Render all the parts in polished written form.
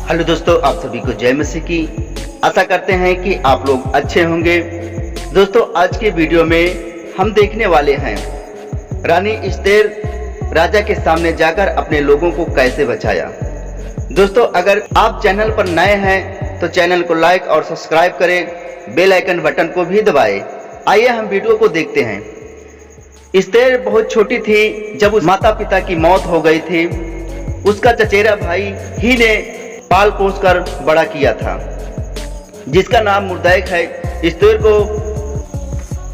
Hello दोस्तों, आप सभी को जय मसीह की। आशा करते हैं कि आप लोग अच्छे होंगे। दोस्तों, आज के वीडियो में हम देखने वाले हैं रानी एस्तेर राजा के सामने जाकर अपने लोगों को कैसे बचाया। दोस्तों, अगर आप चैनल पर नए हैं तो चैनल को लाइक और सब्सक्राइब करें, बेल आइकन बटन को भी दबाएं। आइए हम वीडियो को देखते हैं। एस्तेर बहुत छोटी थी जब उस माता पिता की मौत हो गई थी। उसका चचेरा भाई ही ने पाल पोस कर बड़ा किया था, जिसका नाम मुर्दैक है। एस्तेर को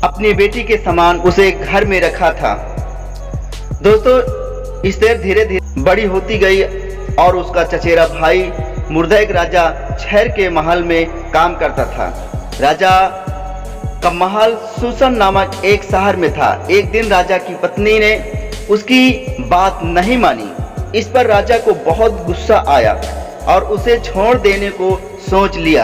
अपनी बेटी के समान उसे घर में रखा था। दोस्तों, एस्तेर धीरे धीरे बड़ी होती गई और उसका चचेरा भाई मुर्दैक राजा शहर के महल में काम करता था। राजा का महल सूसन नामक एक शहर में था। एक दिन राजा की पत्नी ने उसकी बात नहीं मानी। इस पर राजा को बहुत गुस्सा आया और उसे छोड़ देने को सोच लिया।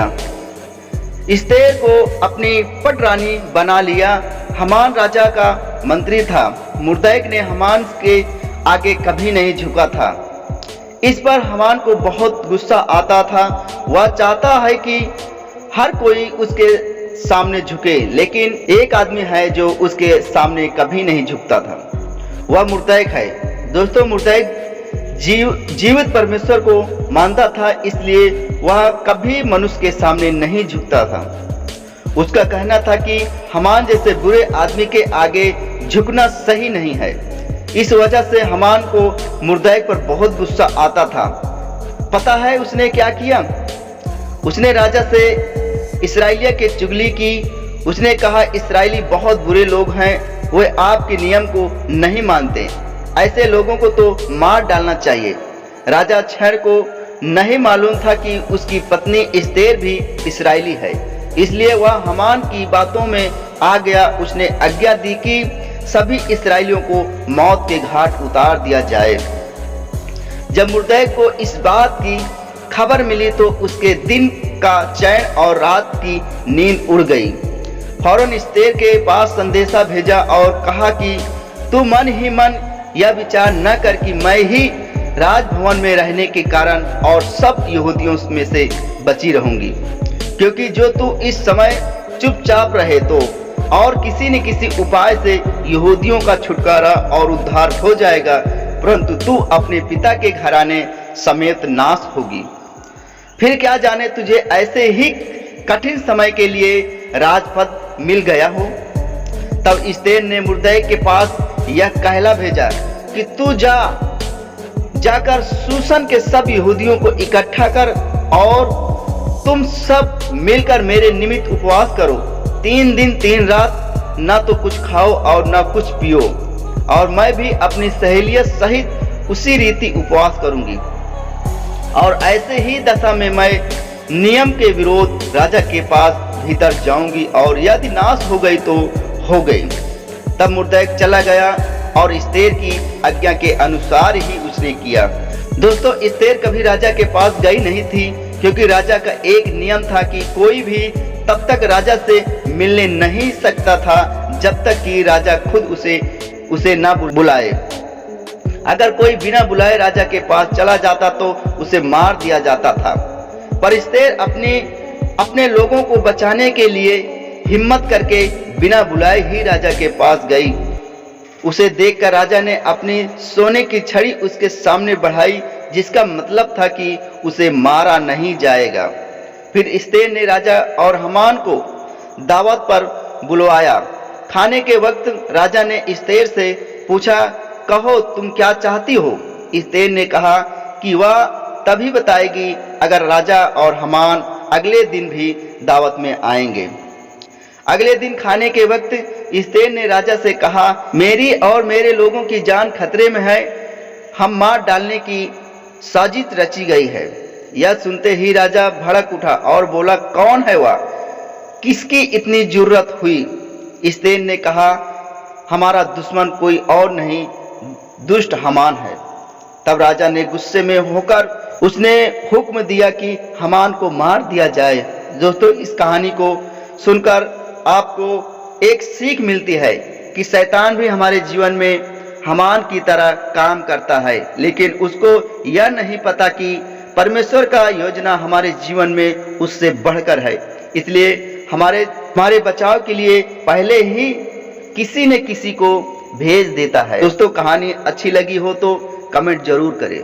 एस्तेर को अपनी पटरानी बना लिया। हामान राजा का मंत्री था। मुर्दैक ने हामान के आगे कभी नहीं झुका था। इस पर हामान को बहुत गुस्सा आता था। वह चाहता है कि हर कोई उसके सामने झुके, लेकिन एक आदमी है जो उसके सामने कभी नहीं झुकता था। वह मुर्दैक है। दोस्तों, मुर्दैक जीवित परमेश्वर को मानता था, इसलिए वह कभी मनुष्य के सामने नहीं झुकता था। उसका कहना था कि हामान जैसे बुरे आदमी के आगे झुकना सही नहीं है। इस वजह से हामान को मुर्दैक पर बहुत गुस्सा आता था। पता है उसने क्या किया? उसने राजा से इस्राएलियों की चुगली की। उसने कहा, इस्राएली बहुत बुरे लोग हैं, वे आपके नियम को नहीं मानते। ऐसे लोगों को तो मार डालना चाहिए। राजा शहर को नहीं मालूम था कि उसकी पत्नी एस्तेर भी इस्राएली है, इसलिए वह हामान की बातों में आ गया। उसने आज्ञा दी कि सभी इस्राएलियों को मौत के घाट उतार दिया जाए। जब मुर्दैक को इस बात की खबर मिली तो उसके दिन का चैन और रात की नींद उड़ गई। फौरन एस्तेर के पास संदेशा भेजा और कहा कि तू मन ही मन यह विचार न कर कि मैं ही राजभवन में रहने के कारण और सब यहूदियों में से बची रहूंगी, क्योंकि जो तू इस समय चुपचाप रहे तो और किसी न किसी उपाय से यहूदियों का छुटकारा और उद्धार हो जाएगा, परंतु तू अपने पिता के घराने समेत नाश होगी। फिर क्या जाने तुझे ऐसे ही कठिन समय के लिए राजपद मिल गया हो। तब एस्तेर ने मुर्दैक के पास यह कहला भेजा कि तू जाकर सूसन के सब यहूदियों को इकट्ठा कर और तुम सब मिलकर मेरे निमित्त उपवास करो। 3 दिन 3 रात न तो कुछ खाओ और न कुछ पियो, और मैं भी अपनी सहेलियों सहित उसी रीति उपवास करूंगी। और ऐसे ही दशा में मैं नियम के विरोध राजा के पास भीतर जाऊंगी, और यदि नाश हो गई तो हो गई। तब मुर्दैक चला गया और एस्तेर की आज्ञा के अनुसार ही उसने किया। दोस्तों, एस्तेर कभी राजा के पास गई नहीं थी, क्योंकि राजा का एक नियम था कि कोई भी तब तक राजा से मिलने नहीं सकता था जब तक कि राजा खुद उसे ना बुलाए। अगर कोई बिना बुलाए राजा के पास चला जाता तो उसे मार दिया जाता था। पर एस्तेर अपने लोगों को बचाने के लिए हिम्मत करके बिना बुलाए ही राजा के पास गई। उसे देखकर राजा ने अपनी सोने की छड़ी उसके सामने बढ़ाई, जिसका मतलब था कि उसे मारा नहीं जाएगा। फिर एस्तेर ने राजा और हामान को दावत पर बुलवाया। खाने के वक्त राजा ने एस्तेर से पूछा, कहो तुम क्या चाहती हो? एस्तेर ने कहा कि वह तभी बताएगी अगर राजा और हामान अगले दिन भी दावत में आएंगे। अगले दिन खाने के वक्त एस्तेर ने राजा से कहा, मेरी और मेरे लोगों की जान खतरे में है। हम मार डालने की साजिश रची गई है। यह सुनते ही राजा भड़क उठा और बोला, कौन है वह? किसकी इतनी जुर्रत हुई? एस्तेर ने कहा, हमारा दुश्मन कोई और नहीं, दुष्ट हामान है। तब राजा ने गुस्से में होकर उसने हुक्म दिया कि हामान को मार दिया जाए। दोस्तों, इस कहानी को सुनकर आपको एक सीख मिलती है कि शैतान भी हमारे जीवन में हामान की तरह काम करता है, लेकिन उसको यह नहीं पता कि परमेश्वर का योजना हमारे जीवन में उससे बढ़कर है। इसलिए हमारे बचाव के लिए पहले ही किसी न किसी को भेज देता है। दोस्तों, कहानी अच्छी लगी हो तो कमेंट जरूर करें।